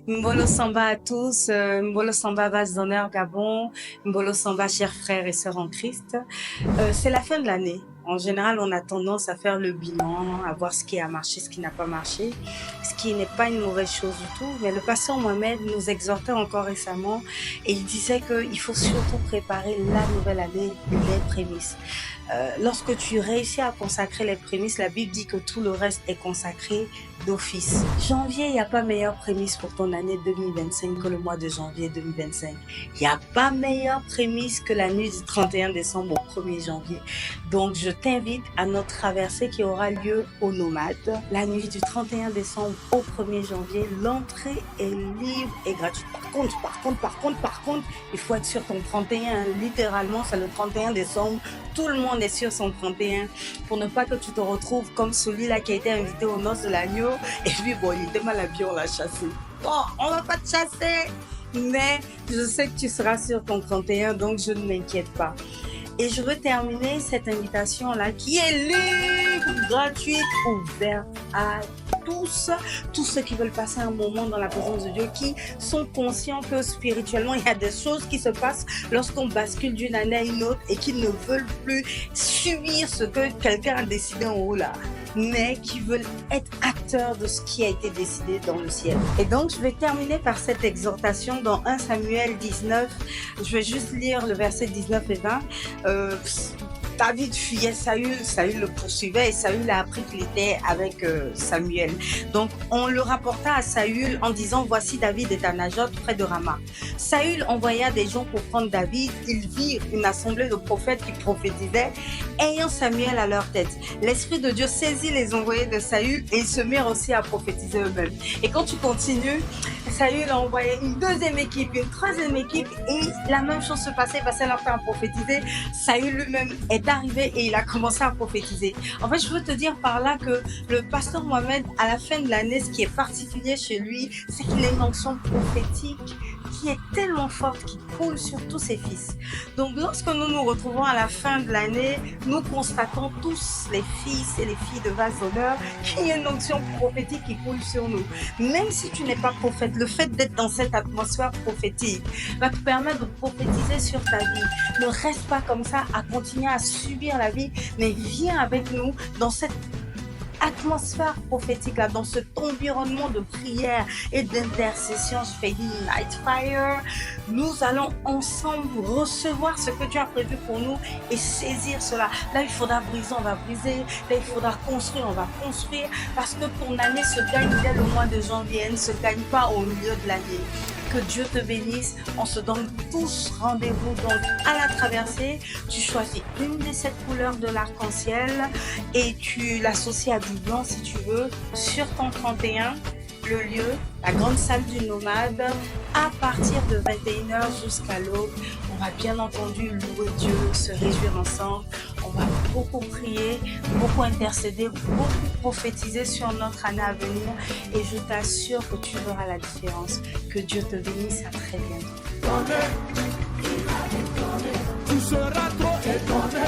Mbolo Samba à tous, Mbolo Samba base d'honneur Gabon, Mbolo Samba chers frères et sœurs en Christ. C'est la fin de l'année. En général, on a tendance à faire le bilan, à voir ce qui a marché, ce qui n'a pas marché, ce qui n'est pas une mauvaise chose du tout. Mais le pasteur Mohamed nous exhortait encore récemment et il disait qu'il faut surtout préparer la nouvelle année, les prémices. Lorsque tu réussis à consacrer les prémices, la Bible dit que tout le reste est consacré d'office. Janvier, il n'y a pas meilleure prémisse pour ton année 2025 que le mois de janvier 2025. Il n'y a pas meilleure prémisse que la nuit du 31 décembre au 1er janvier. Donc, je t'invite à notre traversée qui aura lieu au Nomade. La nuit du 31 décembre au 1er janvier, l'entrée est libre et gratuite. Par contre, il faut être sur ton 31. Littéralement, c'est le 31 décembre. Tout le monde est sur son 31 pour ne pas que tu te retrouves comme celui-là qui a été invité aux noces de l'agneau et puis bon, il était mal habillé, on l'a chassé. Bon, on va pas te chasser, mais je sais que tu seras sur ton 31, donc je ne m'inquiète pas. Et je veux terminer cette invitation-là qui est libre, gratuite, ouverte à tous ceux qui veulent passer un moment dans la présence de Dieu, qui sont conscients que spirituellement, il y a des choses qui se passent lorsqu'on bascule d'une année à une autre et qui ne veulent plus subir ce que quelqu'un a décidé en haut là, mais qui veulent être acteurs de ce qui a été décidé dans le ciel. Et donc, je vais terminer par cette exhortation dans 1 Samuel 19. Je vais juste lire le verset 19 et 20. David fuyait Saül, Saül le poursuivait et Saül a appris qu'il était avec Samuel. Donc on le rapporta à Saül en disant: voici David est à Najoth près de Rama. Saül envoya des gens pour prendre David. Ils virent une assemblée de prophètes qui prophétisaient, ayant Samuel à leur tête. L'Esprit de Dieu saisit les envoyés de Saül et ils se mirent aussi à prophétiser eux-mêmes. Et quand tu continues, Saül a envoyé une deuxième équipe, une troisième équipe et la même chose se passait, il passait leur temps à prophétiser. Saül lui-même est arrivé et il a commencé à prophétiser. En fait, je veux te dire par là que le pasteur Mohamed, à la fin de l'année, ce qui est particulier chez lui, c'est qu'il a une onction prophétique qui est tellement forte, qui coule sur tous ses fils. Donc, lorsque nous nous retrouvons à la fin de l'année, nous constatons tous, les fils et les filles de vase d'honneur, qu'il y a une onction prophétique qui coule sur nous. Même si tu n'es pas prophète, le fait d'être dans cette atmosphère prophétique va te permettre de prophétiser sur ta vie. Ne reste pas comme ça à continuer à subir la vie, mais viens avec nous dans cette atmosphère prophétique là, dans cet environnement de prière et d'intercession. Je fais Night Fire. Nous allons ensemble recevoir ce que Dieu a prévu pour nous et saisir cela. Là, il faudra briser, on va briser. Là, il faudra construire, on va construire. Parce que ton année se gagne dès le mois de janvier. Elle ne se gagne pas au milieu de l'année. Que Dieu te bénisse. On se donne tous rendez-vous donc à la traversée. Tu choisis une des 7 couleurs de l'arc-en-ciel et tu l'associes à du blanc si tu veux. Sur ton 31, le lieu, la grande salle du Nomade, à partir de 21h jusqu'à l'aube. On va bien entendu louer Dieu, se réjouir ensemble. On va beaucoup prier, beaucoup intercéder, beaucoup prophétiser sur notre année à venir. Et je t'assure que tu verras la différence. Que Dieu te bénisse, à très bientôt. Tu seras trop étonné.